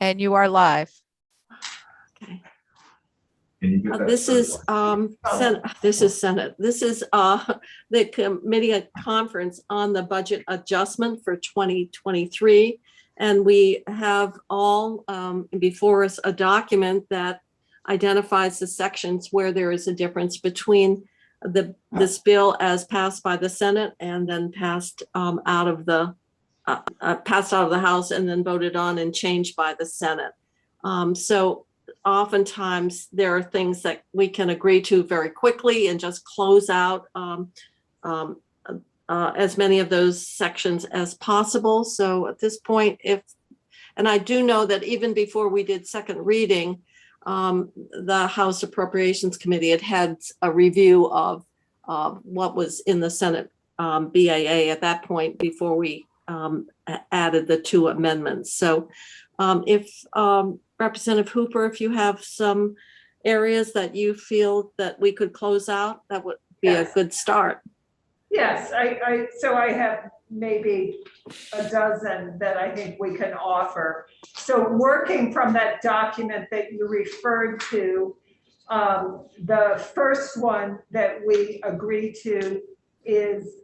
And you are live. Okay. Can you get that? This is Senate. This is the committee conference on the budget adjustment for 2023. And we have all before us a document that identifies the sections where there is a difference between this bill as passed by the Senate and then passed out of the House and then voted on and changed by the Senate. So oftentimes there are things that we can agree to very quickly and just close out as many of those sections as possible. So at this point, and I do know that even before we did second reading, the House Appropriations Committee had a review of what was in the Senate BAA at that point before we added the two amendments. So if Representative Hooper, if you have some areas that you feel that we could close out, that would be a good start. Yes, so I have maybe a dozen that I think we can offer. So working from that document that you referred to, the first one that we agree to is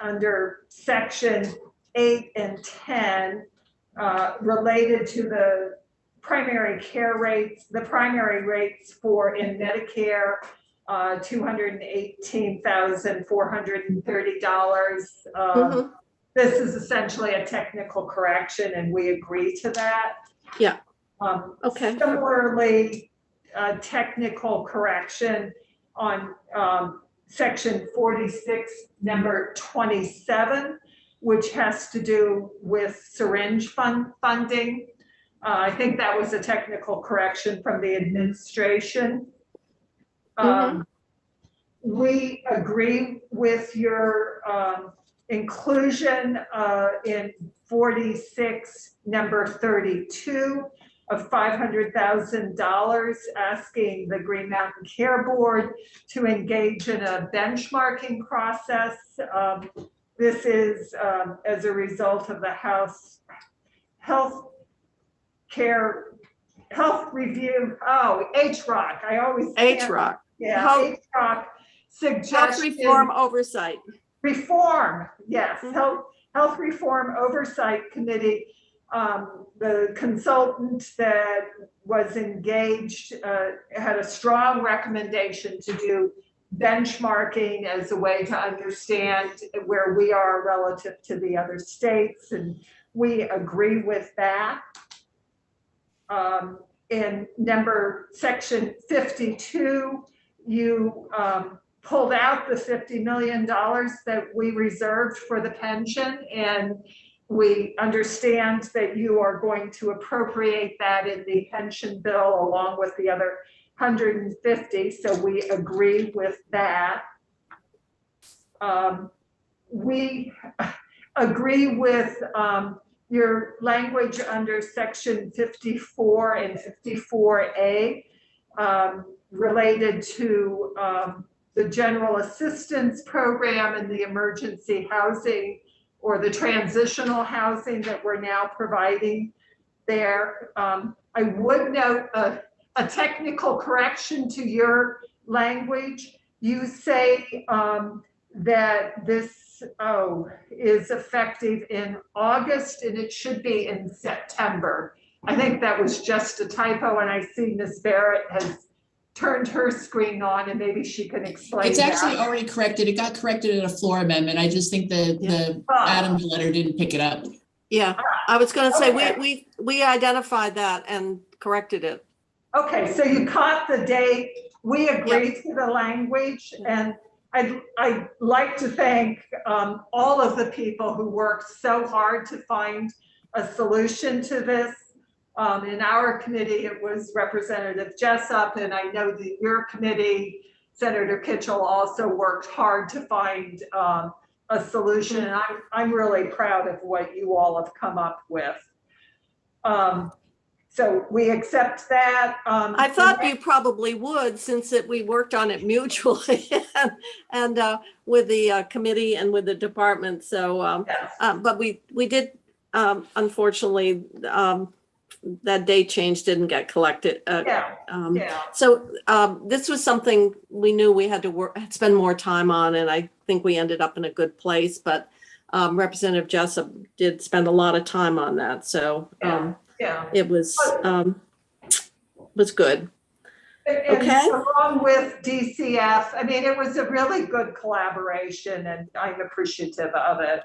under section 8 and 10, related to the primary care rates, the primary rates for in Medicare, $218,430. This is essentially a technical correction, and we agree to that. Yeah. Okay. Similarly, technical correction on section 46, number 27, which has to do with syringe funding. I think that was a technical correction from the administration. We agree with your inclusion in 46, number 32 of $500,000, asking the Green Mountain Care Board to engage in a benchmarking process. This is as a result of the House Health Review. Oh, HROC. I always HROC. Yeah, HROC suggestion. Health Reform Oversight. Reform, yes. Health Reform Oversight Committee. The consultant that was engaged had a strong recommendation to do benchmarking as a way to understand where we are relative to the other states, and we agree with that. In section 52, you pulled out the $50 million that we reserved for the pension, and we understand that you are going to appropriate that in the pension bill along with the other 150, so we agree with that. We agree with your language under section 54 and 54A related to the general assistance program and the emergency housing or the transitional housing that we're now providing there. I would note a technical correction to your language. You say that this is effective in August, and it should be in September. I think that was just a typo, and I see Ms. Barrett has turned her screen on, and maybe she can explain. It's actually already corrected. It got corrected in a floor amendment. I just think the Adams letter didn't pick it up. Yeah, I was going to say Okay. we identified that and corrected it. Okay, so you caught the date. We agree to the language, and I'd like to thank all of the people who worked so hard to find a solution to this. In our committee, it was Representative Jessup, and I know that your committee, Senator Kitchell, also worked hard to find a solution, and I'm really proud of what you all have come up with. So we accept that. I thought you probably would, since we worked on it mutually and with the committee and with the department. So, Yes. but we did unfortunately that date change didn't get collected. Yeah, Um, yeah. So this was something we knew we had to spend more time on, and I think we ended up in a good place. But Representative Jessup did spend a lot of time on that, so Yeah. it was good. And Okay. along with DCF, I mean, it was a really good collaboration and I'm appreciative of it.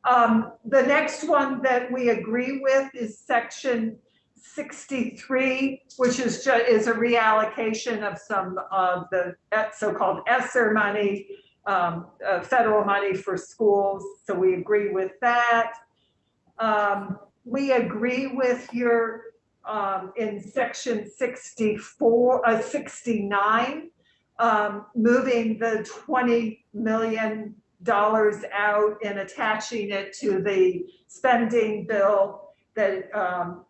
The next one that we agree with is section 63, which is a reallocation of some of the so-called ESSER money, federal money for schools. So we agree with that. We agree with your in section 69, moving the $20 million out and attaching it to the spending bill that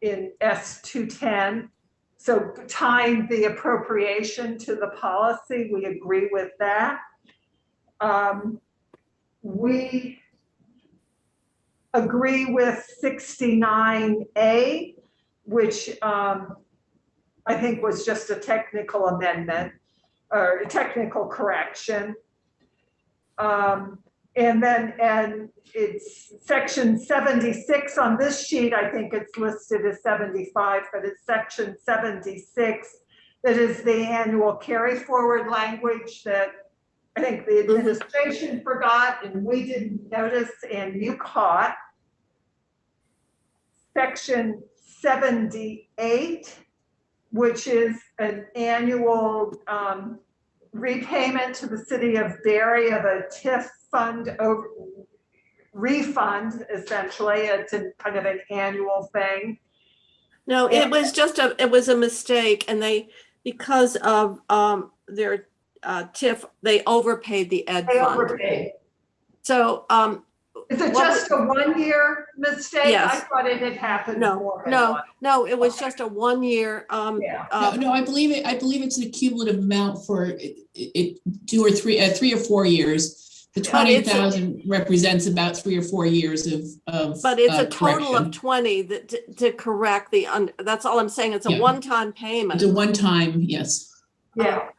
in S210. So tying the appropriation to the policy, we agree with that. We agree with 69A, which I think was just a technical amendment or a technical correction. And it's section 76 on this sheet. I think it's listed as 75, but it's section 76. That is the annual carry forward language that I think the administration forgot and we didn't notice and you caught. Section 78, which is an annual repayment to the city of Barre of a TIF fund refund, essentially. It's kind of an annual thing. No, it was it was a mistake, and because of their TIF, they overpaid the ed They fund. overpaid. So is it just a 1 year mistake? Yes. I thought it had happened more than one. No, it was just a 1 year. No, I believe it's an cumulative amount for it 2 or 3, 3 or 4 years. The 20,000 represents about 3 or 4 years of but it's a total correction. of 20 to correct that's all I'm saying. It's a one-time payment. It's a one-time, yes. Yeah.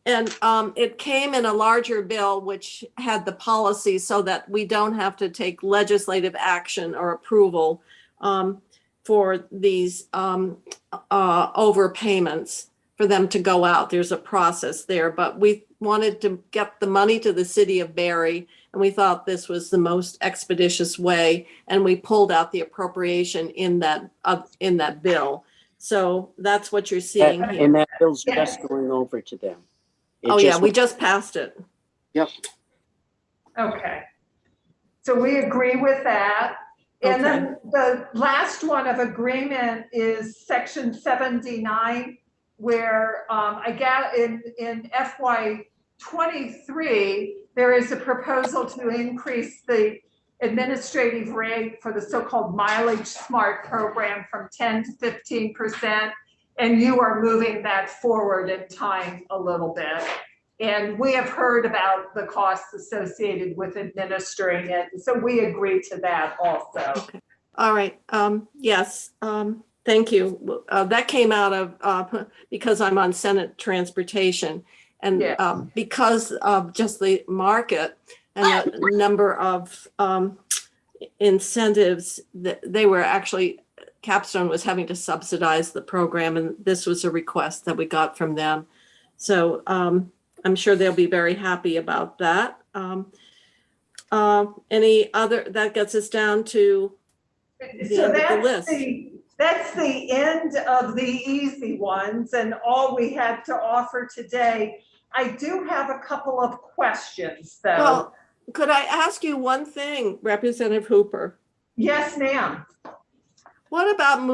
And it came in a larger bill, which had the policy so that we don't have to take legislative action or approval for these overpayments for them to go out. There's a process there, but we wanted to get the money to the city of Barre, and we thought this was the most expeditious way, and we pulled out the appropriation in that bill. So that's what you're seeing here. And that bill's just going over to them. We just passed it. Yep. Okay. So we agree with that. And then the last one of agreement is section 79, where I got in FY23, there is a proposal to increase the administrative rate for the so-called Mileage Smart program from 10 to 15%. And you are moving that forward in time a little bit. And we have heard about the costs associated with administering it. So we agree to that also. Okay. All right. Yes. Thank you. That came out of because I'm on Senate Transportation, and because of just the market and the number of incentives that they were actually, Capstone was having to subsidize the program, and this was a request that we got from them. So I'm sure they'll be very happy about that. Any other, that gets us down to the end of the list. That's the end of the easy ones and all we had to offer today. I do have a couple of questions though. Well, could I ask you one thing, Representative Hooper? Yes, ma'am. What about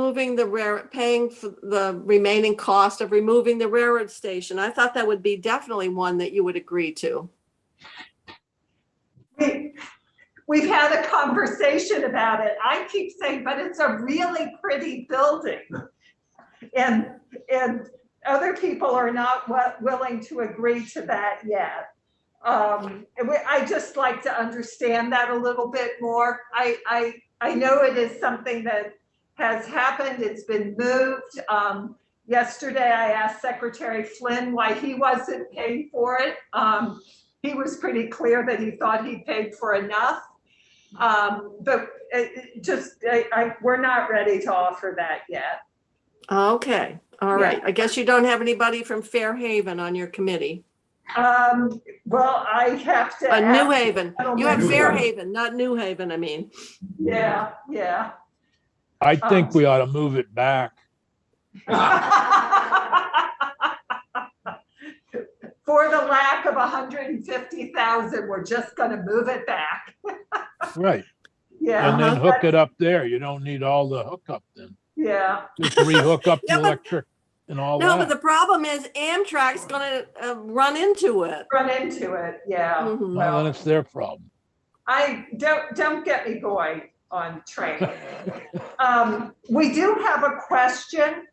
paying for the remaining cost of removing the railroad station? I thought that would be definitely one that you would agree to. We've had a conversation about it. I keep saying, but it's a really pretty building. And other people are not willing to agree to that yet. I just like to understand that a little bit more. I know it is something that has happened. It's been moved. Yesterday, I asked Secretary Flynn why he wasn't paying for it. He was pretty clear that he thought he paid for enough. But we're not ready to offer that yet. Okay, all right. I guess you don't have anybody from Fairhaven on your committee. Well, I have to. New Haven. You have New Fairhaven, not New Haven, I mean. Yeah. I think we ought to move it back. For the lack of 150,000, we're just gonna move it back. Right. Yeah. And then hook it up there. You don't need all the hookup then. Yeah. Just re-hook up the Yeah, but- electric and all No, but the that. problem is Amtrak's gonna run into it. Run into it, yeah. Mhm. Well, then it's their problem. I don't get me going on train. We do have a question.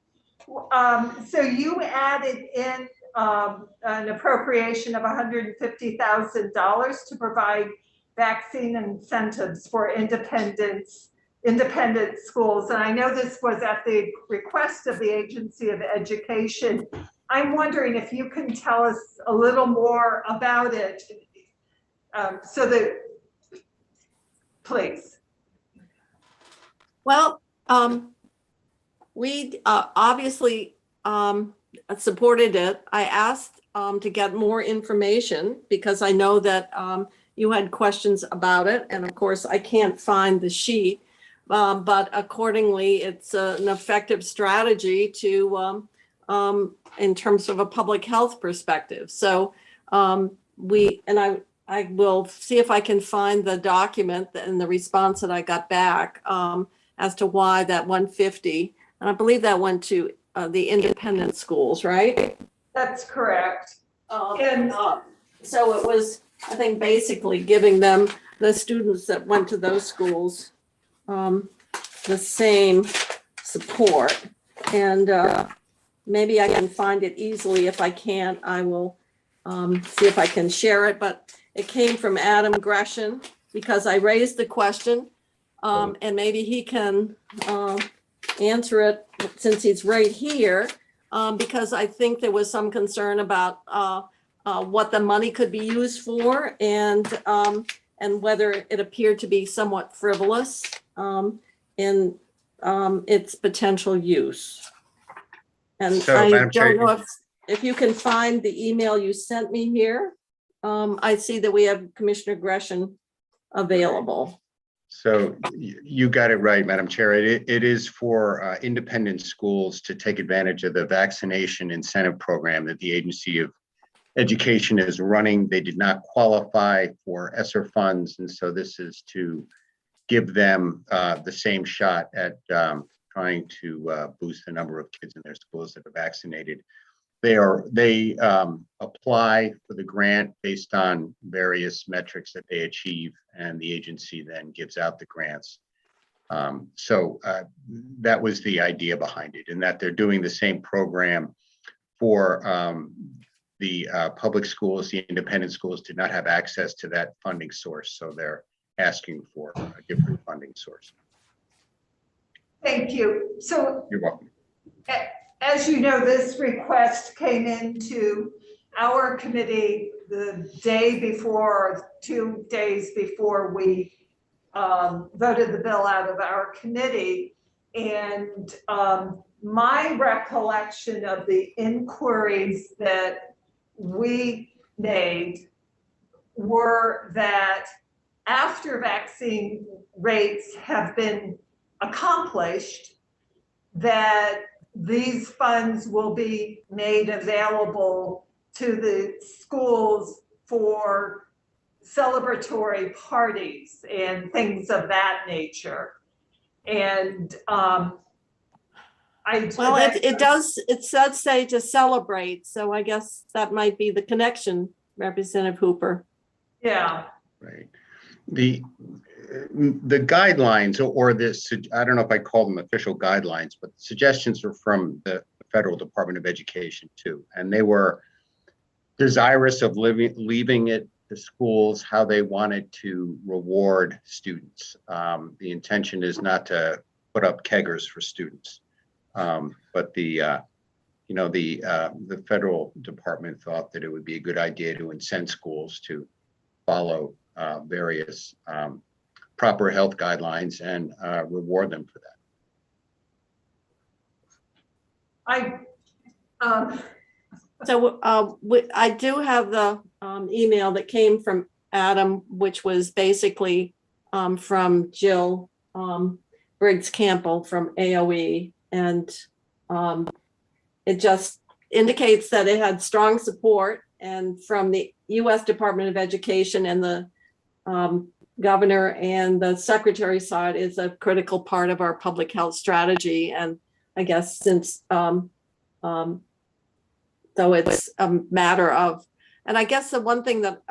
So you added in an appropriation of $150,000 to provide vaccine incentives for independent schools. And I know this was at the request of the Agency of Education. I'm wondering if you can tell us a little more about it. Please. Well, we obviously supported it. I asked to get more information because I know that you had questions about it. And of course, I can't find the sheet, but accordingly, it's an effective strategy to, in terms of a public health perspective. So I will see if I can find the document and the response that I got back as to why that 150, and I believe that went to the independent schools, right? That's correct. And so it was, I think, basically giving them, the students that went to those schools, the same support. And maybe I can find it easily. If I can't, I will see if I can share it. But it came from Adam Gresham because I raised the question, and maybe he can answer it since he's right here, because I think there was some concern about what the money could be used for and whether it appeared to be somewhat frivolous in its potential use. And So, I Madam Chair, don't know if you can find the email you sent me here. I see that we have Commissioner Gresham available. So you got it right, Madam Chair. It is for independent schools to take advantage of the vaccination incentive program that the Agency of Education is running. They did not qualify for ESSER funds, and so this is to give them the same shot at trying to boost the number of kids in their schools that are vaccinated. They apply for the grant based on various metrics that they achieve, and the agency then gives out the grants. So that was the idea behind it, and that they're doing the same program for the public schools. The independent schools did not have access to that funding source, so they're asking for a different funding source. Thank you. So You're welcome. as you know, this request came into our committee the day before, 2 days before we voted the bill out of our committee. And my recollection of the inquiries that we made were that after vaccine rates have been accomplished, that these funds will be made available to the schools for celebratory parties and things of that nature. And it does say to celebrate, so I guess that might be the connection, Representative Hooper. Yeah. Right. The guidelines or this, I don't know if I call them official guidelines, but suggestions are from the Federal Department of Education too. And they were desirous of leaving it to schools how they wanted to reward students. The intention is not to put up keggers for students. But the federal department thought that it would be a good idea to incent schools to follow various proper health guidelines and reward them for that. I do have the email that came from Adam, which was basically from Jill Briggs Campbell from AOE. And it just indicates that it had strong support, and from the U.S. Department of Education and the governor and the secretary side is a critical part of our public health strategy. And I guess since so it's a matter of, and I guess the one thing that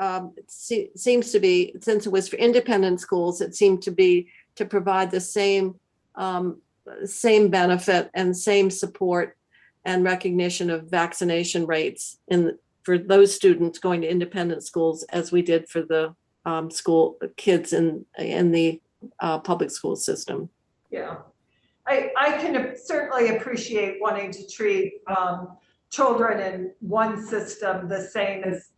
seems to be, since it was for independent schools, it seemed to be to provide the same benefit and same support and recognition of vaccination rates for those students going to independent schools as we did for the school kids in the public school system. Yeah, I can certainly appreciate wanting to treat children in one system the same as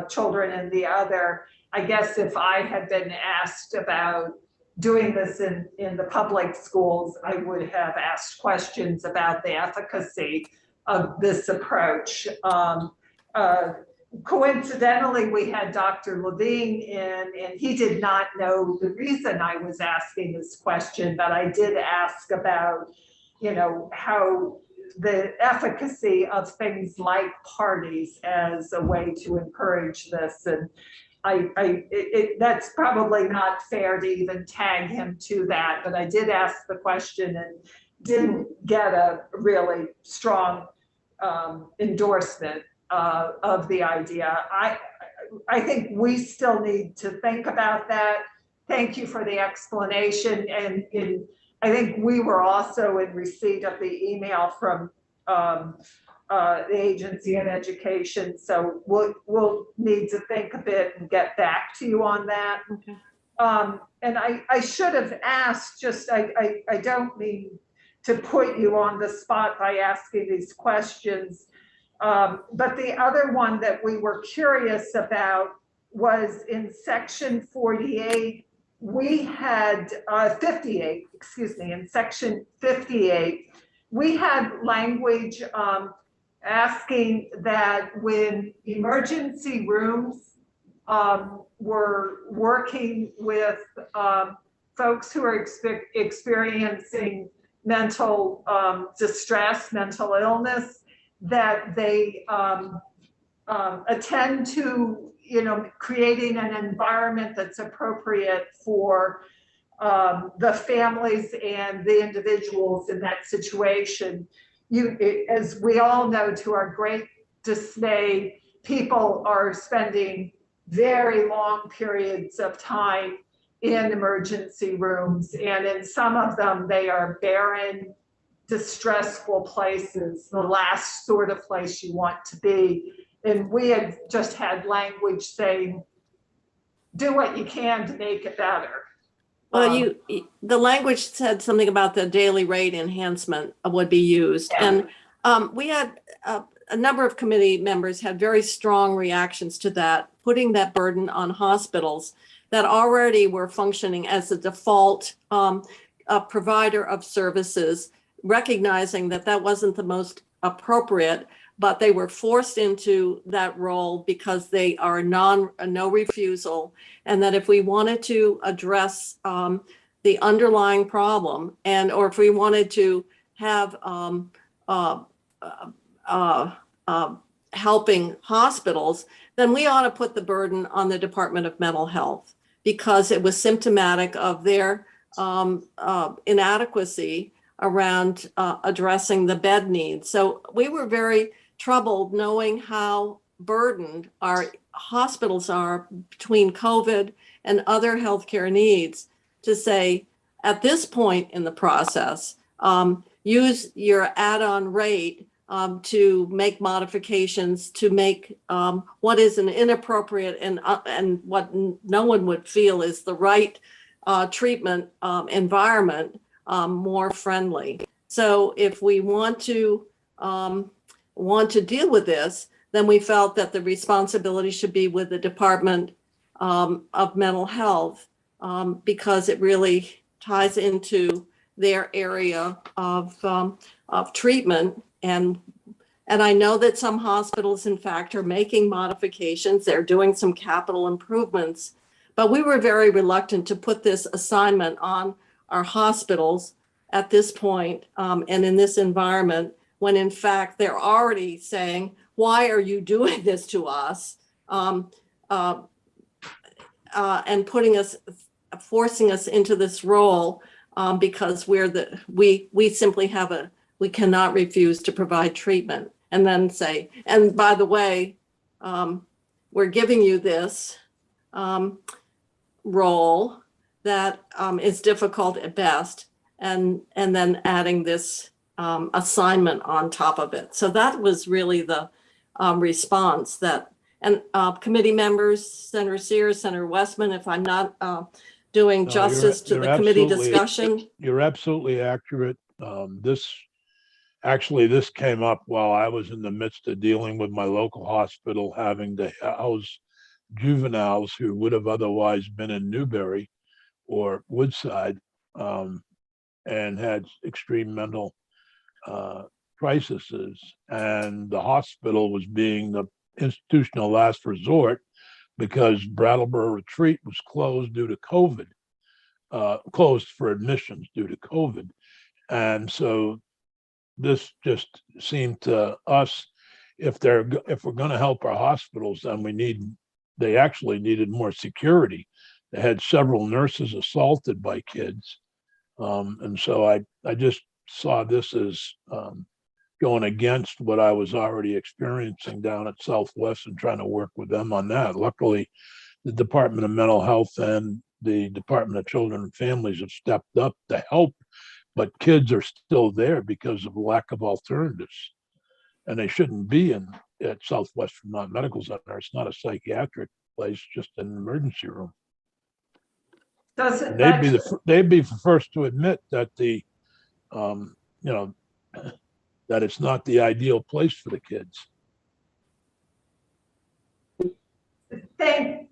children in the other. I guess if I had been asked about doing this in the public schools, I would have asked questions about the efficacy of this approach. Coincidentally, we had Dr. Levine in, and he did not know the reason I was asking this question, but I did ask about, how the efficacy of things like parties as a way to encourage this. And that's probably not fair to even tag him to that, but I did ask the question and didn't get a really strong endorsement of the idea. I think we still need to think about that. Thank you for the explanation. And I think we were also in receipt of the email from the Agency of Education. So we'll need to think a bit and get back to you on that. Okay. And I should have asked, I don't mean to put you on the spot by asking these questions. But the other one that we were curious about was in section 48, we had 58, excuse me, in section 58, we had language asking that when emergency rooms were working with folks who are experiencing mental distress, mental illness, that they attend to, creating an environment that's appropriate for the families and the individuals in that situation. As we all know, to our great dismay, people are spending very long periods of time in emergency rooms, and in some of them, they are barren, distressful places, the last sort of place you want to be. And we had just had language saying, do what you can to make it better. Well, the language said something about the daily rate enhancement would be used. Yeah. And we had a number of committee members had very strong reactions to that, putting that burden on hospitals that already were functioning as a default provider of services, recognizing that that wasn't the most appropriate, but they were forced into that role because they are no refusal, and that if we wanted to address the underlying problem, or if we wanted to have helping hospitals, then we ought to put the burden on the Department of Mental Health, because it was symptomatic of their inadequacy around addressing the bed needs. So we were very troubled knowing how burdened our hospitals are between COVID and other healthcare needs, to say at this point in the process, use your add-on rate to make modifications to make what is an inappropriate and what no one would feel is the right treatment environment more friendly. So if we want to deal with this, then we felt that the responsibility should be with the Department of Mental Health, because it really ties into their area of treatment. And I know that some hospitals, in fact, are making modifications. They're doing some capital improvements, but we were very reluctant to put this assignment on our hospitals at this point, and in this environment, when in fact they're already saying, why are you doing this to us? And forcing us into this role, because we simply we cannot refuse to provide treatment, and then say, and by the way, we're giving you this role that is difficult at best, and then adding this assignment on top of it. So that was really the response that, and committee members, Senator Sears, Senator Westman, if I'm not doing No, justice to you're the committee absolutely- discussion. You're absolutely accurate. This came up while I was in the midst of dealing with my local hospital, having to house juveniles who would have otherwise been in Newbury or Woodside, and had extreme mental crises. And the hospital was being the institutional last resort because Brattleboro Retreat was closed due to COVID, closed for admissions due to COVID. And so this just seemed to us, if we're going to help our hospitals, then they actually needed more security. They had several nurses assaulted by kids. And so I just saw this as going against what I was already experiencing down at Southwest and trying to work with them on that. Luckily, the Department of Mental Health and the Department of Children and Families have stepped up to help, but kids are still there because of lack of alternatives. And they shouldn't be at Southwest Vermont Medical Center. It's not a psychiatric place, just an emergency room. They'd be the first to admit that that it's not the ideal place for the kids. Thank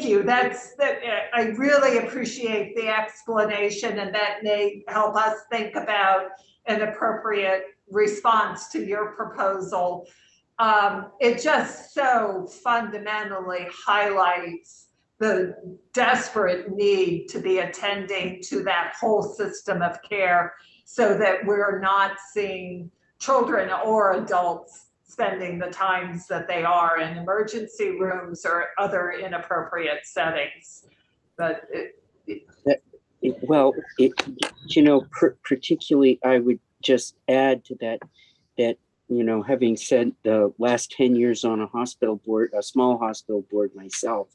you. I really appreciate the explanation, and that may help us think about an appropriate response to your proposal. It just so fundamentally highlights the desperate need to be attending to that whole system of care, so that we're not seeing children or adults spending the times that they are in emergency rooms or other inappropriate settings. But particularly, I would just add to that, having spent the last 10 years on a small hospital board myself,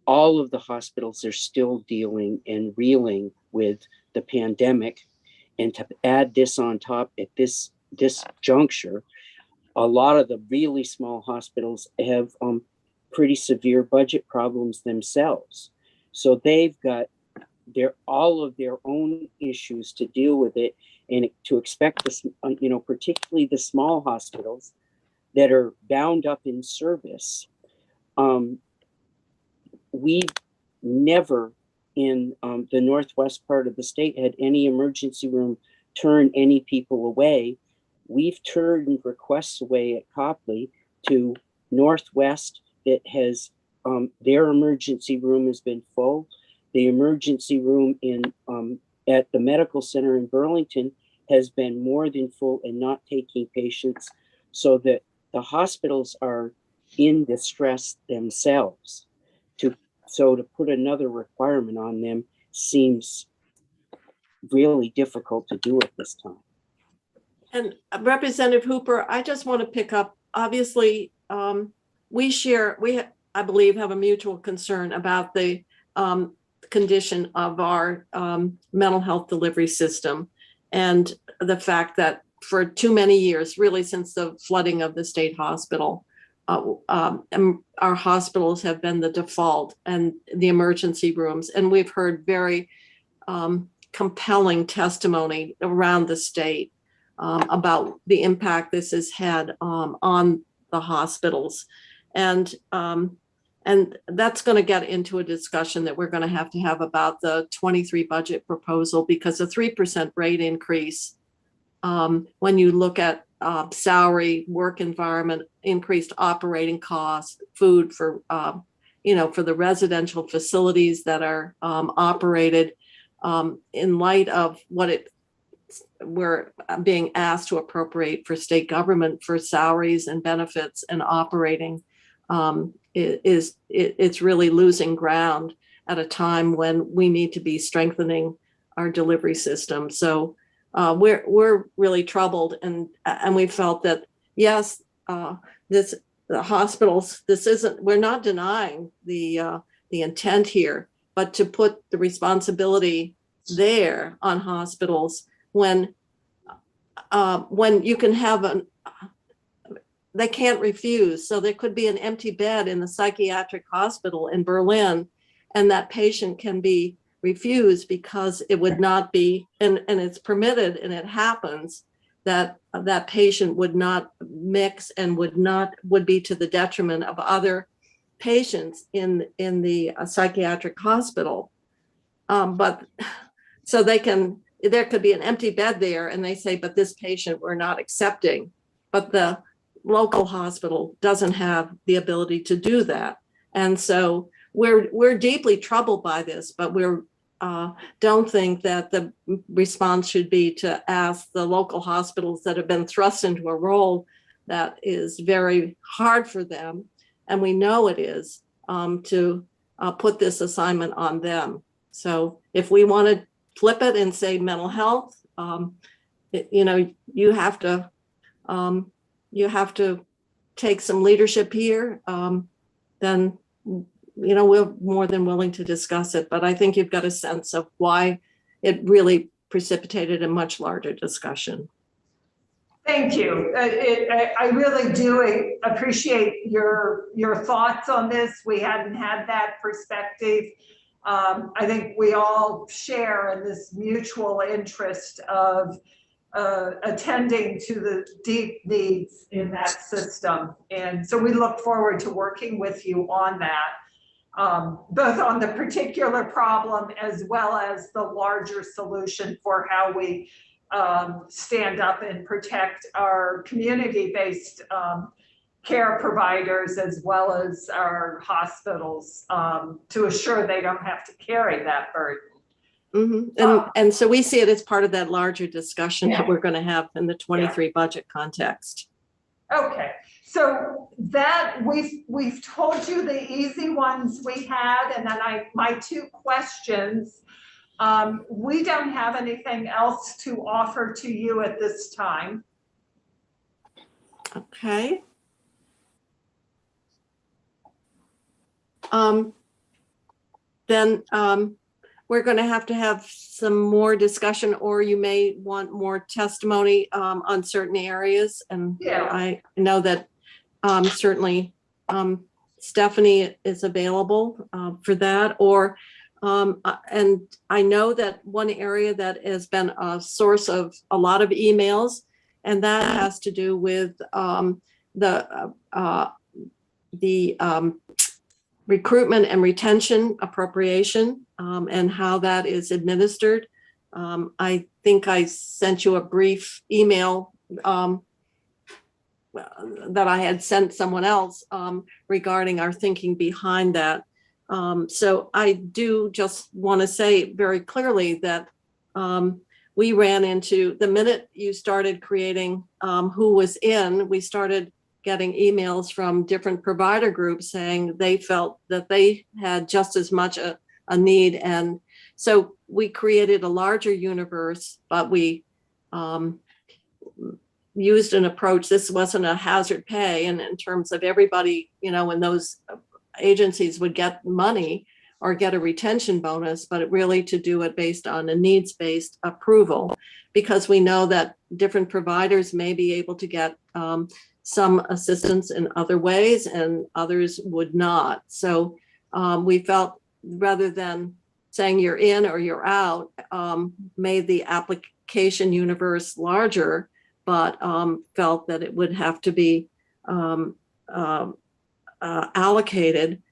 all of the hospitals are still dealing and reeling with the pandemic. And to add this on top at this juncture, a lot of the really small hospitals have pretty severe budget problems themselves. So they've got all of their own issues to deal with it, and to expect this, particularly the small hospitals that are bound up in service. We never in the northwest part of the state had any emergency room turn any people away. We've turned requests away at Copley to Northwest that has their emergency room has been full. The emergency room at the medical center in Burlington has been more than full and not taking patients, so that the hospitals are in distress themselves. So to put another requirement on them seems really difficult to do at this time. And Representative Hooper, I just want to pick up, obviously, I believe, have a mutual concern about the condition of our mental health delivery system, and the fact that for too many years, really since the flooding of the state hospital, our hospitals have been the default and the emergency rooms. And we've heard very compelling testimony around the state about the impact this has had on the hospitals. And that's going to get into a discussion that we're going to have about the 23 budget proposal, because a 3% rate increase, when you look at salary, work environment, increased operating costs, food for, for the residential facilities that are operated, in light of what we're being asked to appropriate for state government for salaries and benefits and operating, it's really losing ground at a time when we need to be strengthening our delivery system. So we're really troubled, and we felt that yes, the hospitals. This isn't. We're not denying the intent here, but to put the responsibility there on hospitals when you can have they can't refuse. So there could be an empty bed in the psychiatric hospital in Berlin, and that patient can be refused because it would not be, and it's permitted, and it happens that that patient would not mix and would be to the detriment of other patients in the psychiatric hospital. But so there could be an empty bed there, and they say, but this patient we're not accepting. But the local hospital doesn't have the ability to do that. And so we're deeply troubled by this, but we're don't think that the response should be to ask the local hospitals that have been thrust into a role that is very hard for them, and we know it is, to put this assignment on them. So if we want to flip it and say mental health, you have to take some leadership here, then we're more than willing to discuss it. But I think you've got a sense of why it really precipitated a much larger discussion. Thank you. I really do appreciate your thoughts on this. We hadn't had that perspective. I think we all share in this mutual interest of attending to the deep needs in that system. And so we look forward to working with you on that, both on the particular problem as well as the larger solution for how we stand up and protect our community-based care providers as well as our hospitals, to assure they don't have to carry that burden. Mm-hmm. And so we see it as part of that larger discussion that we're going to have in the 23 budget context. Okay, so that we've told you the easy ones we had, and then my two questions. We don't have anything else to offer to you at this time. Okay. Then we're going to have some more discussion, or you may want more testimony on certain areas. And I know that certainly Stephanie is available for that. And I know that one area that has been a source of a lot of emails, and that has to do with the recruitment and retention appropriation, and how that is administered. I think I sent you a brief email that I had sent someone else regarding our thinking behind that. So I do just want to say very clearly that we ran into, the minute you started creating who was in, we started getting emails from different provider groups saying they felt that they had just as much a need. And so we created a larger universe, but we used an approach. This wasn't a hazard pay, and in terms of everybody, when those agencies would get money or get a retention bonus, but really to do it based on a needs-based approval, because we know that different providers may be able to get some assistance in other ways and others would not. So we felt rather than saying you're in or you're out made the application universe larger, but felt that it would have to be allocated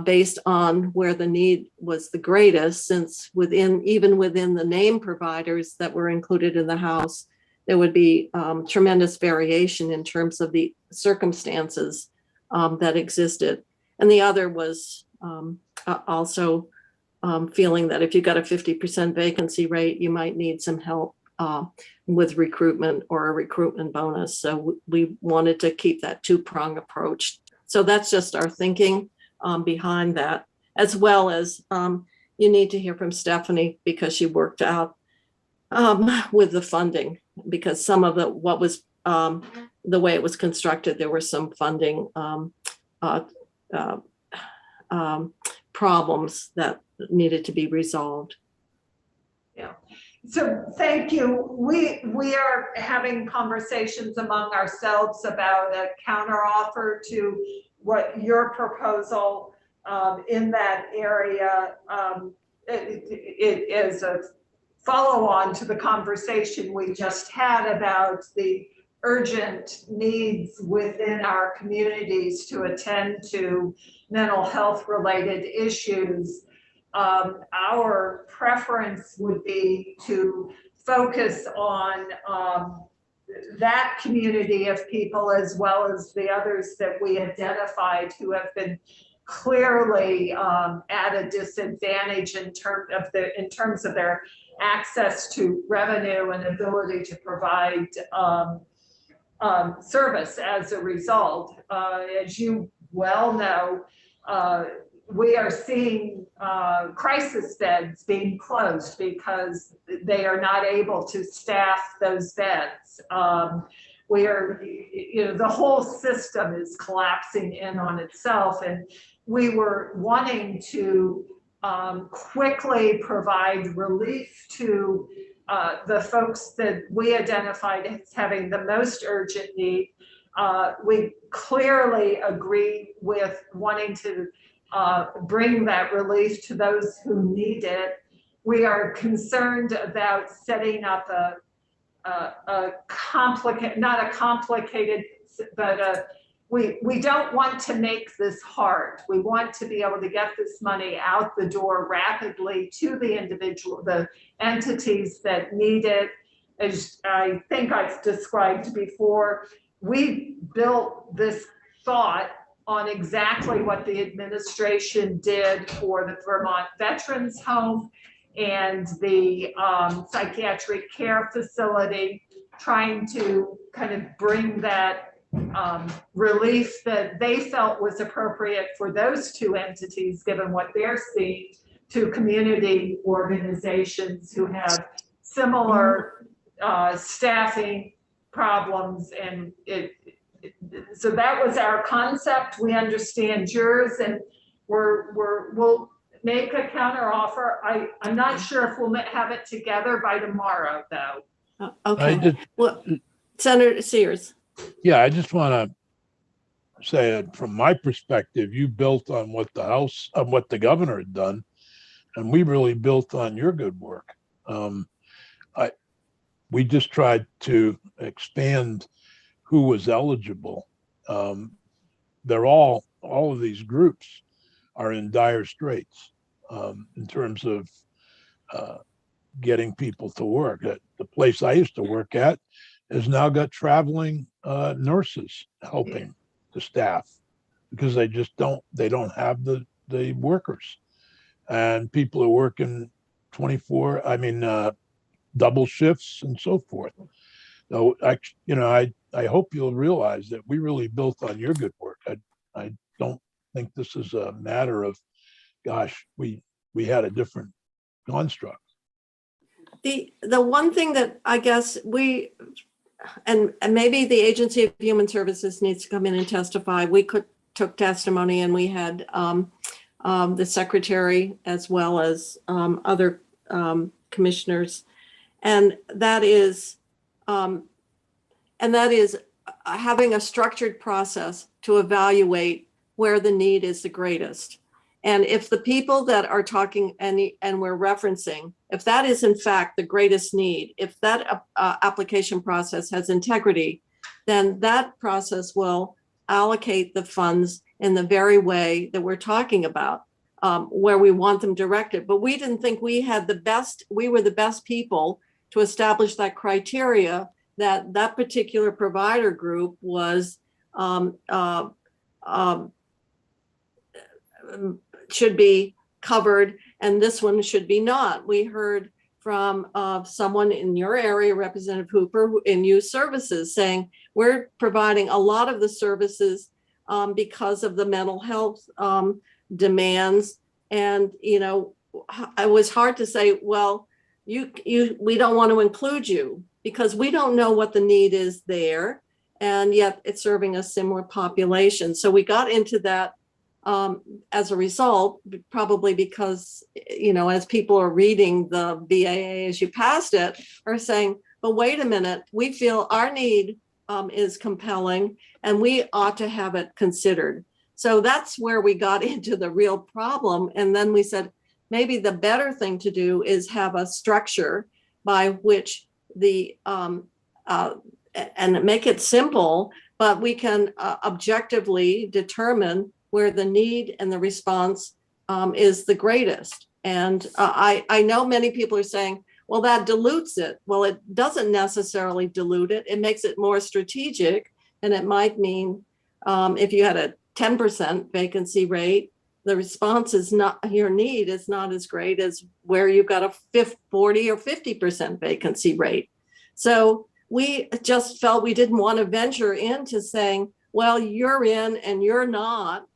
based on where the need was the greatest, since even within the name providers that were included in the house, there would be tremendous variation in terms of the circumstances that existed. And the other was also feeling that if you got a 50% vacancy rate, you might need some help with recruitment or a recruitment bonus. So we wanted to keep that two-prong approach. So that's just our thinking behind that, as well as you need to hear from Stephanie, because she worked out with the funding, because some of what was the way it was constructed, there were some funding problems that needed to be resolved. So thank you. We are having conversations among ourselves about a counteroffer to what your proposal in that area. It is a follow-on to the conversation we just had about the urgent needs within our communities to attend to mental health related issues. Our preference would be to focus on that community of people, as well as the others that we identified who have been clearly at a disadvantage in terms of their access to revenue and ability to provide service as a result. As you well know, we are seeing crisis beds being closed because they are not able to staff those beds. The whole system is collapsing in on itself, and we were wanting to quickly provide relief to the folks that we identified as having the most urgent need. We clearly agree with wanting to bring that relief to those who need it. We are concerned about setting up we don't want to make this hard. We want to be able to get this money out the door rapidly to the entities that need it. As I think I've described before, we built this thought on exactly what the administration did for the Vermont Veterans Home and the psychiatric care facility, trying to kind of bring that relief that they felt was appropriate for those two entities, given what they're seeing, to community organizations who have similar staffing problems. And so that was our concept. We understand yours, and we'll make a counter offer. I'm not sure if we'll have it together by tomorrow, though. Okay. Well, Senator Sears. Yeah, I just want to say that from my perspective, you built on what the governor had done, and we really built on your good work. We just tried to expand who was eligible. All of these groups are in dire straits in terms of getting people to work. The place I used to work at has now got traveling nurses helping the staff because they don't have the workers, and people are working double shifts and so forth. So I hope you'll realize that we really built on your good work. I don't think this is a matter of, gosh, we had a different construct. The one thing that I guess and maybe the Agency of Human Services needs to come in and testify. We took testimony, and we had the secretary as well as other commissioners, and that is having a structured process to evaluate where the need is the greatest. And if the people that are talking and we're referencing, if that is in fact the greatest need, if that application process has integrity, then that process will allocate the funds in the very way that we're talking about, where we want them directed. But we didn't think we were the best people to establish that criteria, that particular provider group was should be covered and this one should be not. We heard from someone in your area, Representative Hooper, in youth services, saying we're providing a lot of the services because of the mental health demands. And, you know, it was hard to say, well, we don't want to include you because we don't know what the need is there. And yet it's serving a similar population. So we got into that as a result, probably because, you know, as people are reading the BAA as you passed it, are saying, but wait a minute, we feel our need is compelling and we ought to have it considered. So that's where we got into the real problem. And then we said, maybe the better thing to do is have a structure by which and make it simple, but we can objectively determine where the need and the response is the greatest. And I know many people are saying, well, that dilutes it. Well, it doesn't necessarily dilute it. It makes it more strategic. And it might mean if you had a 10% vacancy rate, the response is not, your need is not as great as where you've got a 40 or 50% vacancy rate. So we just felt we didn't want to venture into saying, well, you're in and you're not,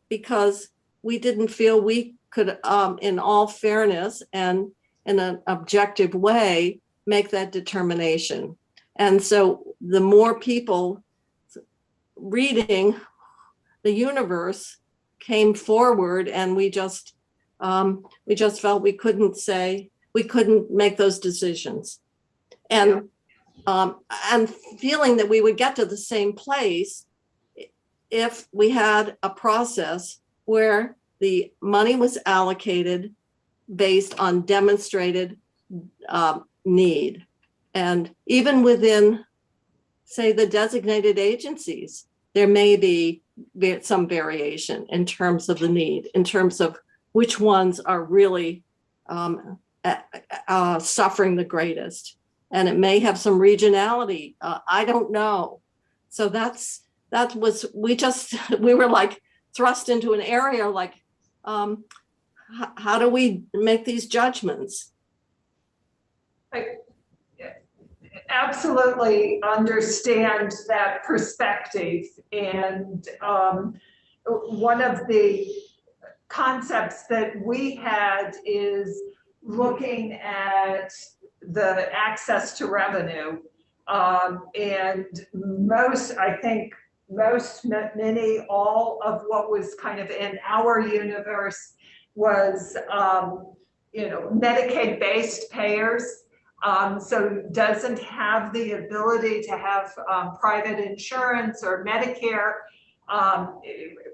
because we didn't feel we could, in all fairness and in an objective way, make that determination. And so the more people reading the universe came forward, and we just felt we couldn't make those decisions. And feeling that we would get to the same place if we had a process where the money was allocated based on demonstrated need. And even within, say, the designated agencies, there may be some variation in terms of the need, in terms of which ones are really suffering the greatest. And it may have some regionality. I don't know. So we were like thrust into an area like, how do we make these judgments? I absolutely understand that perspective. And one of the concepts that we had is looking at the access to revenue. And many, all of what was kind of in our universe was, Medicaid-based payers. So doesn't have the ability to have private insurance or Medicare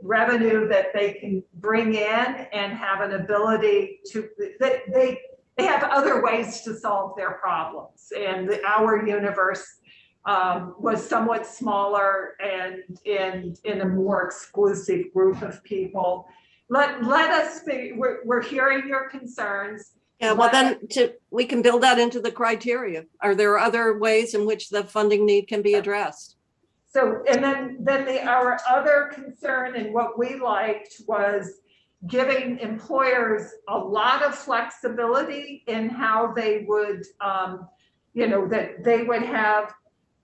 revenue that they can bring in and have an ability to, they have other ways to solve their problems. And our universe was somewhat smaller and in a more exclusive group of people. Let us be, we're hearing your concerns. Yeah, well, then we can build that into the criteria. Are there other ways in which the funding need can be addressed? So, and then our other concern and what we liked was giving employers a lot of flexibility in how they would, that they would have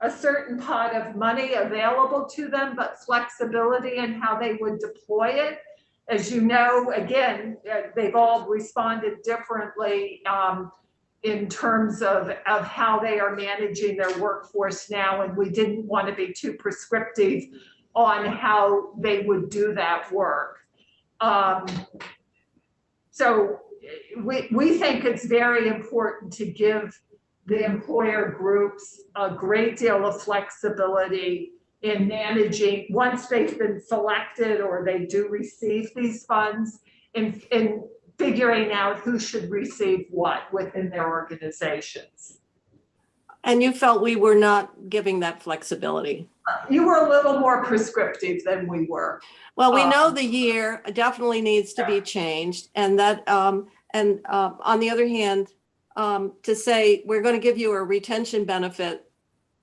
a certain pot of money available to them, but flexibility in how they would deploy it. As you know, again, they've all responded differently in terms of how they are managing their workforce now, and we didn't want to be too prescriptive on how they would do that work. So we think it's very important to give the employer groups a great deal of flexibility in managing, once they've been selected or they do receive these funds, in figuring out who should receive what within their organizations. And you felt we were not giving that flexibility. You were a little more prescriptive than we were. Well, we know the year definitely needs to be changed, and that, on the other hand, to say we're going to give you a retention benefit,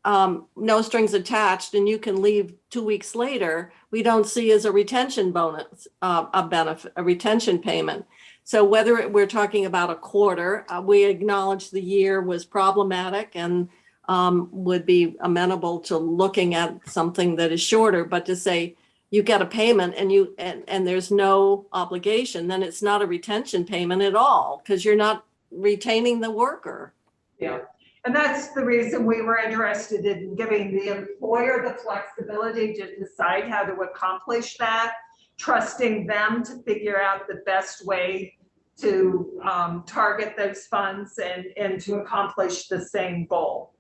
no strings attached, and you can leave 2 weeks later, we don't see as a retention bonus, a benefit, a retention payment. So whether we're talking about a quarter, we acknowledge the year was problematic and would be amenable to looking at something that is shorter, but to say you get a payment and there's no obligation, then it's not a retention payment at all, because you're not retaining the worker. Yeah. And that's the reason we were interested in giving the employer the flexibility to decide how to accomplish that, trusting them to figure out the best way to target those funds and to accomplish the same goal.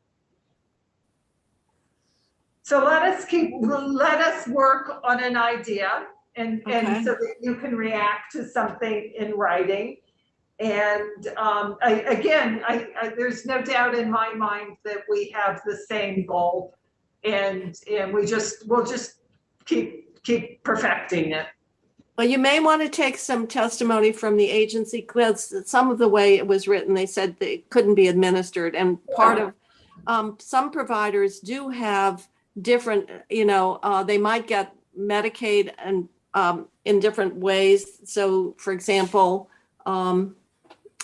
So let us work on an idea and so that you can react to something in writing. And there's no doubt in my mind that we have the same goal, and we'll just keep perfecting it. Well, you may want to take some testimony from the agency, because some of the way it was written, they said it couldn't be administered. And part of some providers do have different, they might get Medicaid and in different ways. So, for example, some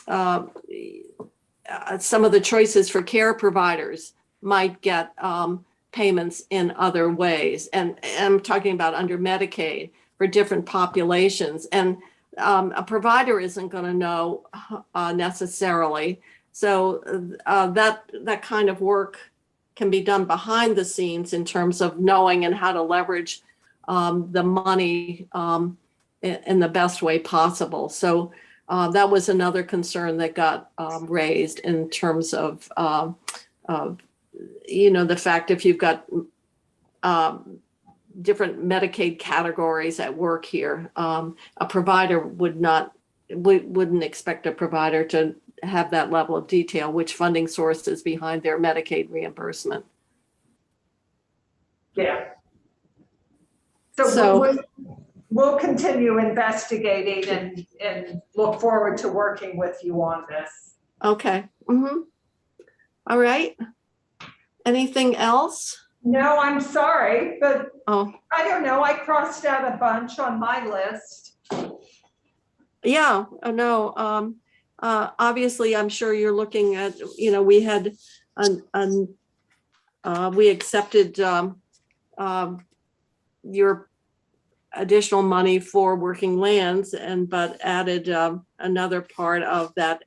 of the choices for care providers might get payments in other ways. And I'm talking about under Medicaid for different populations. And a provider isn't going to know necessarily. So that kind of work can be done behind the scenes in terms of knowing and how to leverage the money in the best way possible. So that was another concern that got raised in terms of the fact if you've got different Medicaid categories at work here, a provider wouldn't expect a provider to have that level of detail, which funding source is behind their Medicaid reimbursement. Yeah. So we'll continue investigating and look forward to working with you on this. Okay. Mm-hmm. All right. Anything else? No, I'm sorry, but Oh, I don't know. I crossed out a bunch on my list. yeah. No. Obviously, I'm sure you're looking at. We had we accepted your additional money for working lands, but added another part of that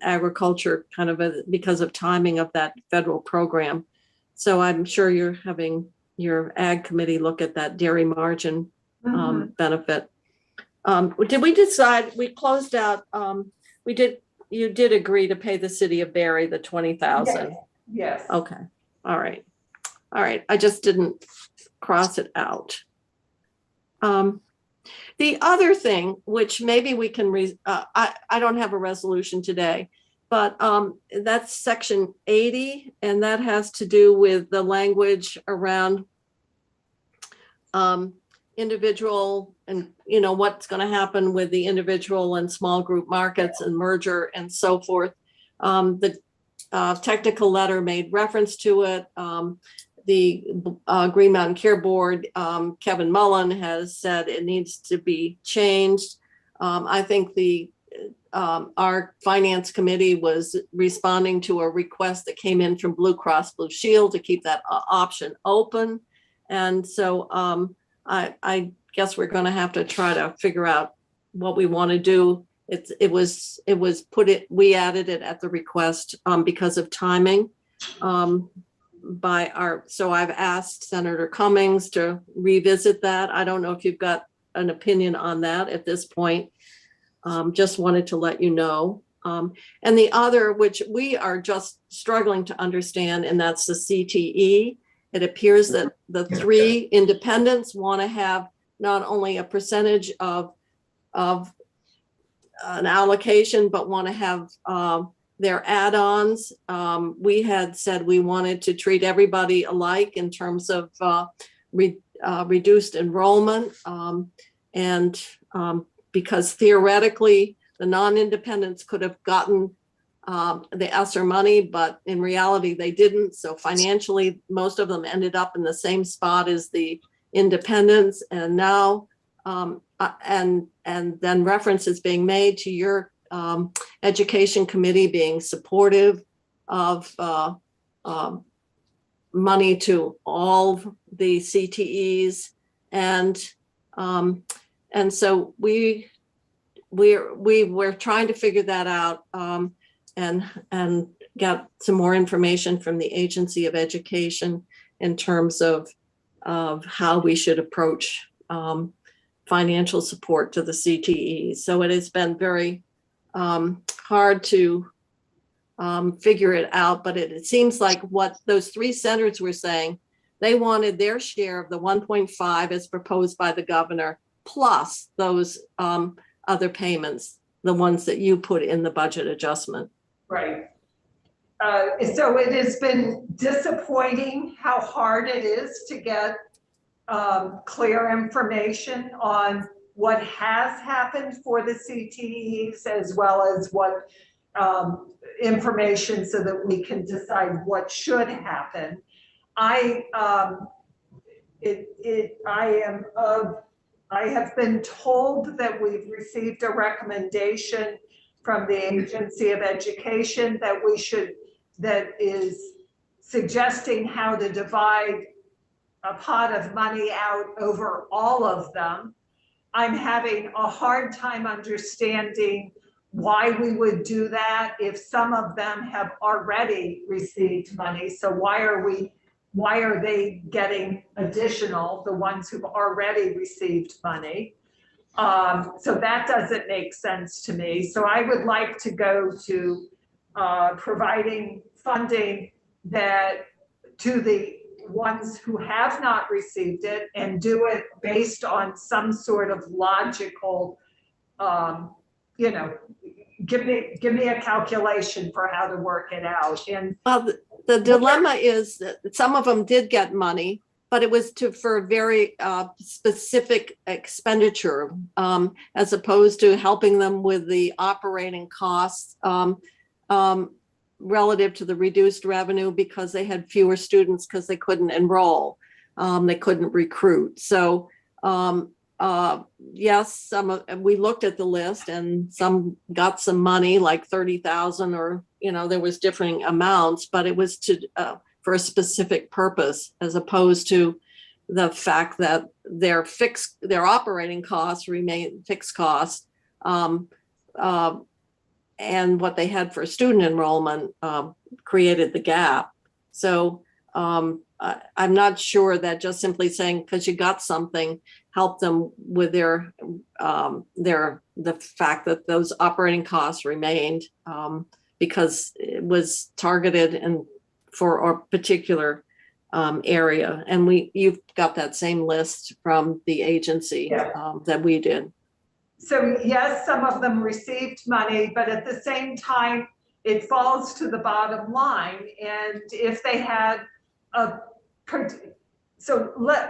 agriculture kind of because of timing of that federal program. So I'm sure you're having your ag committee look at that dairy margin benefit. Did we decide, we closed out, you did agree to pay the city of Barry the $20,000? Yes. Okay. All right. I just didn't cross it out. The other thing, which maybe we can, I don't have a resolution today, but that's section 80, and that has to do with the language around individual and, what's going to happen with the individual and small group markets and merger and so forth. The technical letter made reference to it. The Green Mountain Care Board, Kevin Mullen has said it needs to be changed. I think our finance committee was responding to a request that came in from Blue Cross Blue Shield to keep that option open. And so I guess we're going to have to try to figure out what we want to do. We added it at the request because of timing. So I've asked Senator Cummings to revisit that. I don't know if you've got an opinion on that at this point. Just wanted to let you know. And the other, which we are just struggling to understand, and that's the CTE. It appears that the three independents want to have not only a percentage of an allocation, but want to have their add-ons. We had said we wanted to treat everybody alike in terms of reduced enrollment. Because theoretically, the non-independents could have gotten the ESSER money, but in reality, they didn't. So financially, most of them ended up in the same spot as the independents. And now, and then reference is being made to your education committee being supportive of money to all the CTEs, and so we're trying to figure that out, and get some more information from the Agency of Education in terms of how we should approach financial support to the CTEs. So it has been very hard to figure it out, but it seems like what those three centers were saying, they wanted their share of the 1.5 as proposed by the governor, plus those other payments, the ones that you put in the budget adjustment. Right. So it has been disappointing how hard it is to get clear information on what has happened for the CTEs, as well as what information so that we can decide what should happen. I have been told that we've received a recommendation from the Agency of Education that is suggesting how to divide a pot of money out over all of them. I'm having a hard time understanding why we would do that if some of them have already received money. So why are they getting additional, the ones who've already received money? So that doesn't make sense to me. So I would like to go to providing funding that to the ones who have not received it, and do it based on some sort of logical, give me a calculation for how to work it out. And well, the dilemma is that some of them did get money, but it was for very specific expenditure, as opposed to helping them with the operating costs relative to the reduced revenue, because they had fewer students because they couldn't enroll, they couldn't recruit. So yes, we looked at the list, and some got some money, like 30,000, or there was differing amounts, but it was for a specific purpose, as opposed to the fact that their operating costs remain fixed costs, and what they had for student enrollment created the gap. So I'm not sure that just simply saying because you got something helped them with the fact that those operating costs remained, because it was targeted and for a particular area. And you've got that same list from the agency that we did. So yes, some of them received money, but at the same time, it falls to the bottom line. And if they had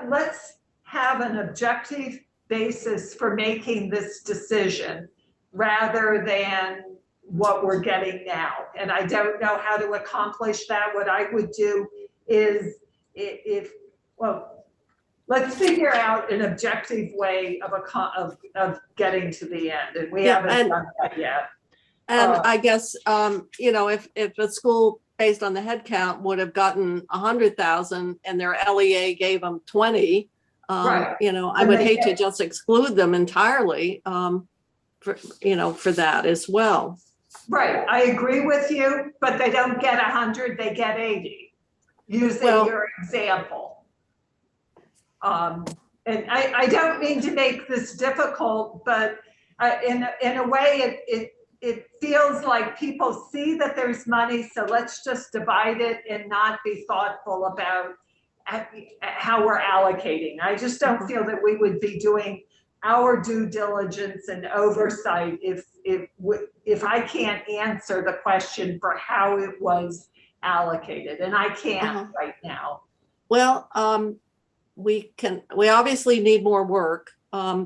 let's have an objective basis for making this decision rather than what we're getting now. And I don't know how to accomplish that. What I would do is let's figure out an objective way of getting to the end, and we haven't done that yet. And I guess if a school based on the head count would have gotten 100,000 and their LEA gave them 20, right. I would hate to just exclude them entirely for that as well. Right, I agree with you, but they don't get 100, they get 80, using your example. And I don't mean to make this difficult, but in a way it feels like people see that there's money, so let's just divide it and not be thoughtful about how we're allocating. I just don't feel that we would be doing our due diligence and oversight if I can't answer the question for how it was allocated, and I can't right now. Well, we obviously need more work,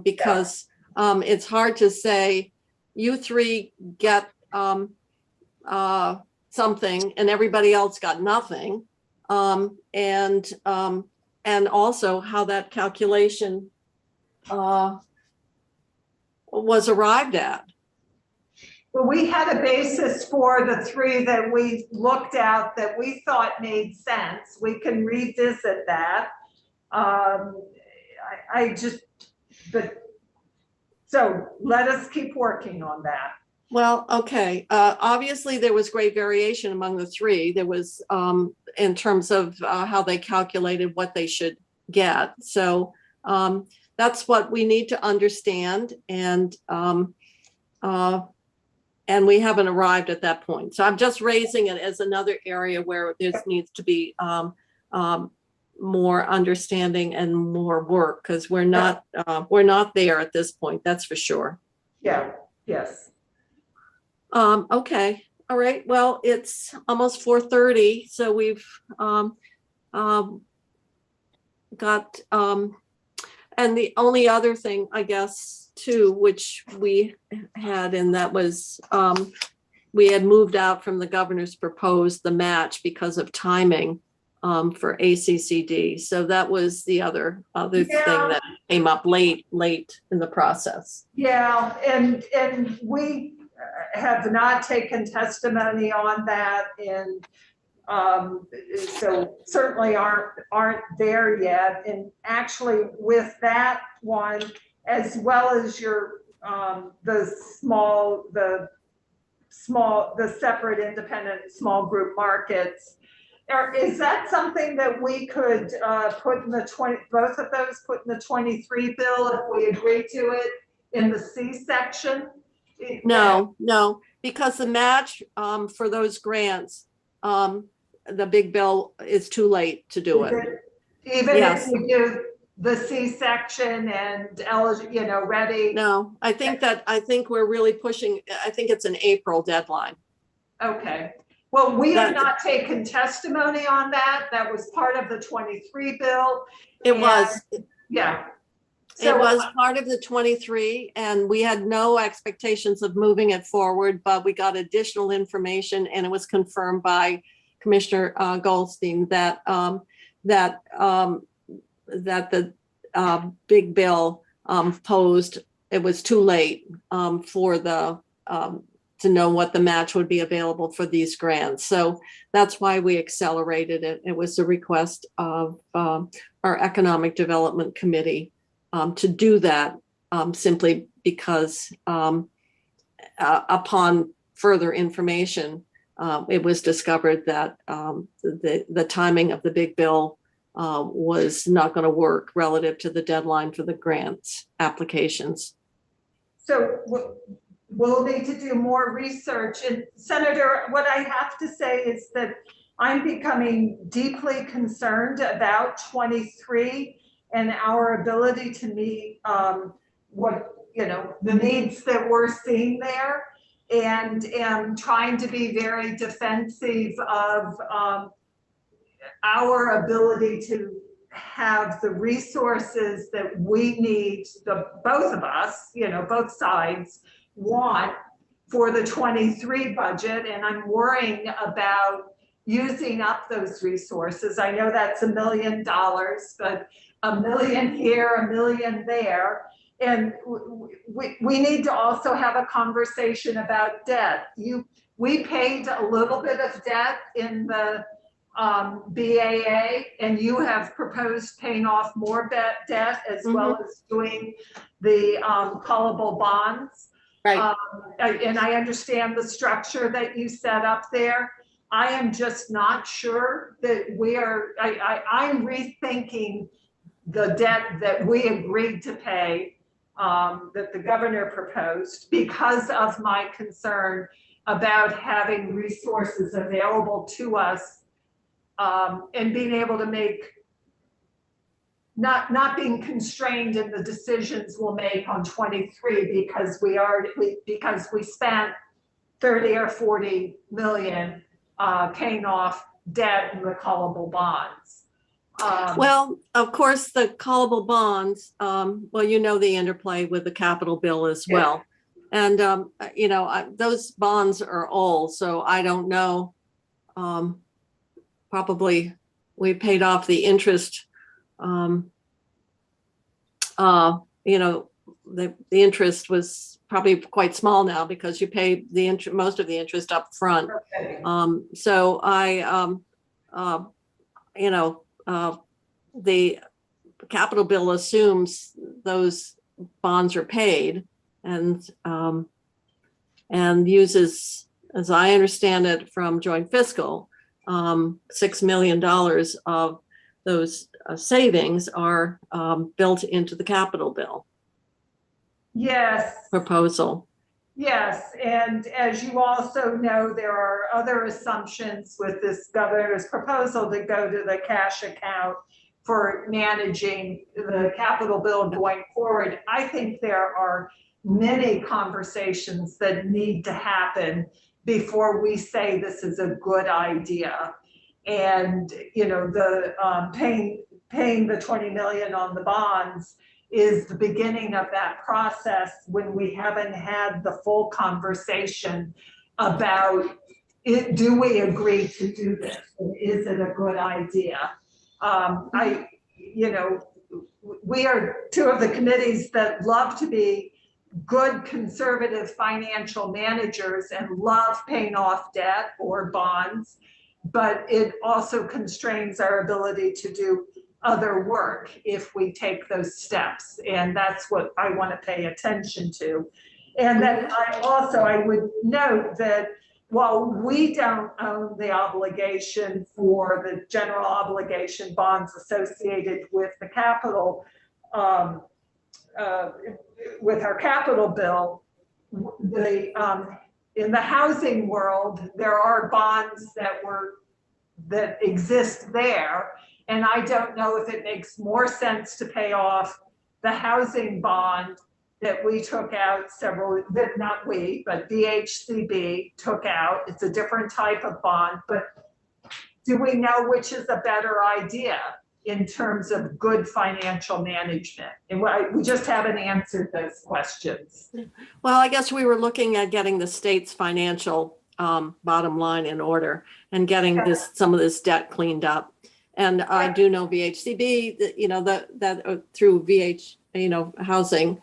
because it's hard to say you three get something and everybody else got nothing. And also how that calculation was arrived at. Well, we had a basis for the three that we looked at that we thought made sense. We can revisit that. So let us keep working on that. Well, okay. Obviously, there was great variation among the three. There was in terms of how they calculated what they should get. So that's what we need to understand, and we haven't arrived at that point. So I'm just raising it as another area where there needs to be more understanding and more work, because we're not there at this point. That's for sure. Yeah. Yes. Okay. All right. Well, it's almost 4:30, so we've got and the only other thing, I guess, too, which we had, and that was we had moved out from the governor's proposed the match because of timing for ACCD. So that was the other thing that came up late in the process. Yeah, and we have not taken testimony on that, and so certainly aren't there yet. And actually, with that one, as well as your the separate independent small group markets, is that something that we could put in the both of those put in the 23 bill if we agree to it in the C section? No, because the match for those grants, the big bill is too late to do it. Even Yes. if we do the C section and ready. No, I think we're really pushing. I think it's an April deadline. Okay. Well, we have not taken testimony on that. That was part of the 23 bill. It was. Yeah. It was part of the 23, and we had no expectations of moving it forward, but we got additional information, and it was confirmed by Commissioner Goldstein that the big bill posed it was too late for the to know what the match would be available for these grants. So that's why we accelerated it. It was a request of our Economic Development Committee to do that simply because upon further information, it was discovered that the timing of the big bill was not going to work relative to the deadline for the grants applications. So we'll need to do more research. And Senator, what I have to say is that I'm becoming deeply concerned about 23 and our ability to meet the needs that we're seeing there, and am trying to be very defensive of our ability to have the resources that we need, both of us, both sides want for the 23 budget. And I'm worrying about using up those resources. I know that's $1 million, but $1 million here, $1 million there. And we need to also have a conversation about debt. We paid a little bit of debt in the BAA, and you have proposed paying off more debt as well as doing the callable bonds. Right. And I understand the structure that you set up there. I am just not sure that I'm rethinking the debt that we agreed to pay, that the governor proposed, because of my concern about having resources available to us and being able to make not being constrained in the decisions we'll make on 23 because we spent 30 or 40 million paying off debt and the callable bonds. Well, of course, the callable bonds, well, you know, the interplay with the capital bill as Yeah. well. And, you know, those bonds are old, so I don't know. Probably we paid off the interest. You know, the interest was probably quite small now because you pay most of the interest up front. Okay. So you know, the capital bill assumes those bonds are paid and uses, as I understand it from joint fiscal, $6 million of those savings are built into the capital bill Yes. proposal. Yes, and as you also know, there are other assumptions with this governor's proposal to go to the cash account for managing the capital bill going forward. I think there are many conversations that need to happen before we say this is a good idea. And, you know, the paying the 20 million on the bonds is the beginning of that process when we haven't had the full conversation about it. Do we agree to do this? Is it a good idea? You know, we are two of the committees that love to be good conservative financial managers and love paying off debt or bonds, but it also constrains our ability to do other work if we take those steps. And that's what I want to pay attention to. And then I would note that while we don't own the obligation for the general obligation bonds associated with the capital, with our capital bill, in the housing world, there are bonds that exist there. And I don't know if it makes more sense to pay off the housing bond that we took out not we, but VHCB took out. It's a different type of bond, but do we know which is a better idea in terms of good financial management? And we just haven't answered those questions. Well, I guess we were looking at getting the state's financial bottom line in order and getting some of this debt cleaned up. And I do know VHCB, you know, that through VH, you know, housing,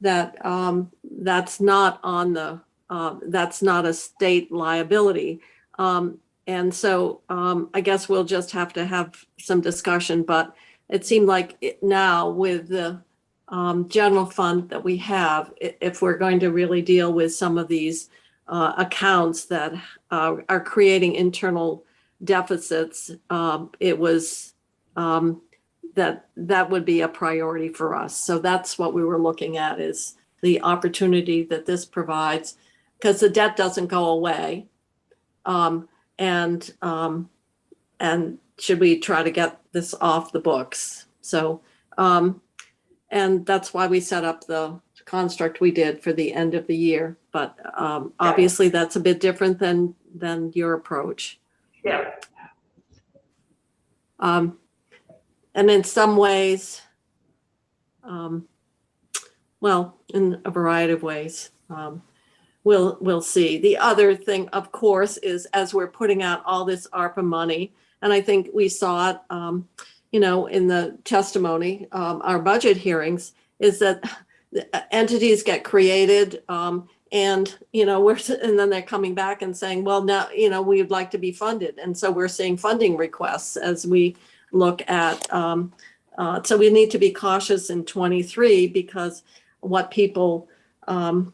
that's not on the, that's not a state liability. And so I guess we'll just have to have some discussion, but it seemed like now with the general fund that we have, if we're going to really deal with some of these accounts that are creating internal deficits, it was that would be a priority for us. So that's what we were looking at, is the opportunity that this provides, because the debt doesn't go away. And should we try to get this off the books? So, and that's why we set up the construct we did for the end of the year. But obviously that's a bit different than your approach. Yeah. And in some ways, well, in a variety of ways, we'll see. The other thing, of course, is as we're putting out all this ARPA money, and I think we saw it, you know, in the testimony, our budget hearings, is that entities get created, and you know, and then they're coming back and saying, well, now, you know, we'd like to be funded, and so we're seeing funding requests as we look at. So we need to be cautious in 23, because what people and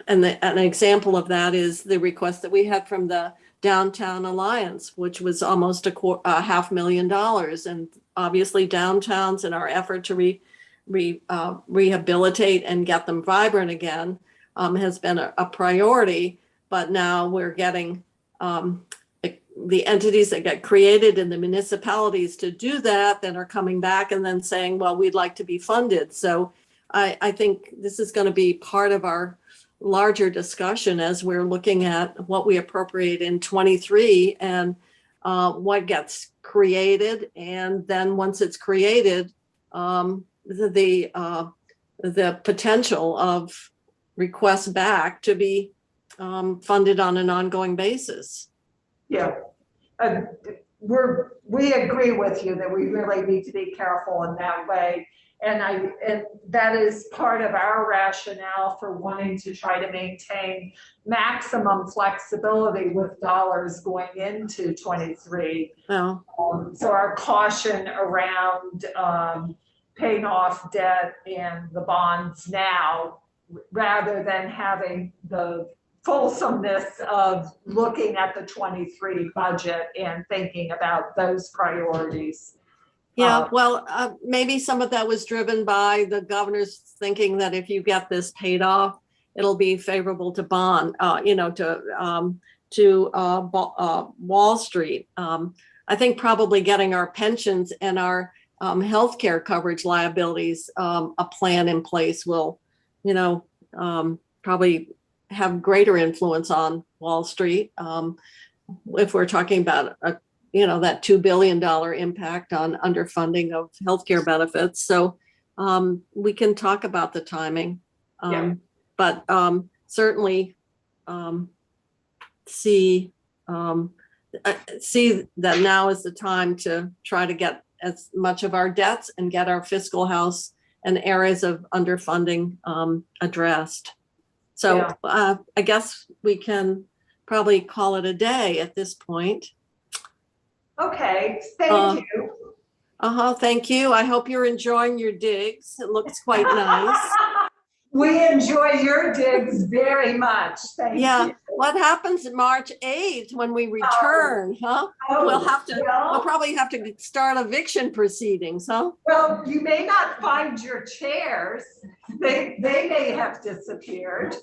an example of that is the request that we had from the Downtown Alliance, which was almost $500,000. And obviously downtowns, in our effort to rehabilitate and get them vibrant again, has been a priority. But now we're getting the entities that get created in the municipalities to do that then are coming back and then saying, well, we'd like to be funded. So I think this is going to be part of our larger discussion as we're looking at what we appropriate in 23 and what gets created. And then once it's created, the potential of requests back to be funded on an ongoing basis. Yeah. We agree with you that we really need to be careful in that way. And that is part of our rationale for wanting to try to maintain maximum flexibility with dollars going into 23. Oh, So our caution around paying off debt and the bonds now, rather than having the fulsomeness of looking at the 23 budget and thinking about those priorities. yeah, well, maybe some of that was driven by the governor's thinking that if you get this paid off, it'll be favorable to bond, to Wall Street. I think probably getting our pensions and our healthcare coverage liabilities, a plan in place will, probably have greater influence on Wall Street. If we're talking about that $2 billion impact on underfunding of healthcare benefits. So we can talk about the timing, but certainly see that now is the time to try to get as much of our debts and get our fiscal house and areas of underfunding addressed. So I guess we can probably call it a day at this point. Okay, thank you. Thank you. I hope you're enjoying your digs. It looks quite nice. We enjoy your digs very much. Thank Yeah. you. What happens March 8th when we return, huh? We'll probably have to start eviction proceedings, huh? Well, you may not find your chairs. They may have disappeared.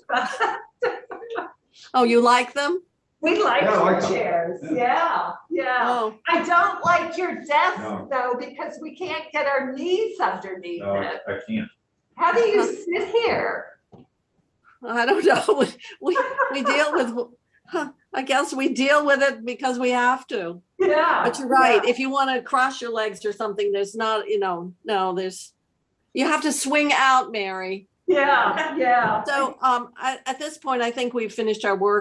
Oh, you like them? We like Yeah, I your like them. chairs. Yeah. Oh, I don't like your desk No. though, because we can't get our knees underneath No, it. I can't. How do you sit here? I don't know. We deal with, I guess we deal with it because we have to. Yeah. But you're right. If you want to cross your legs or something, there's not, you have to swing out, Mary. Yeah. So at this point, I think we've finished our work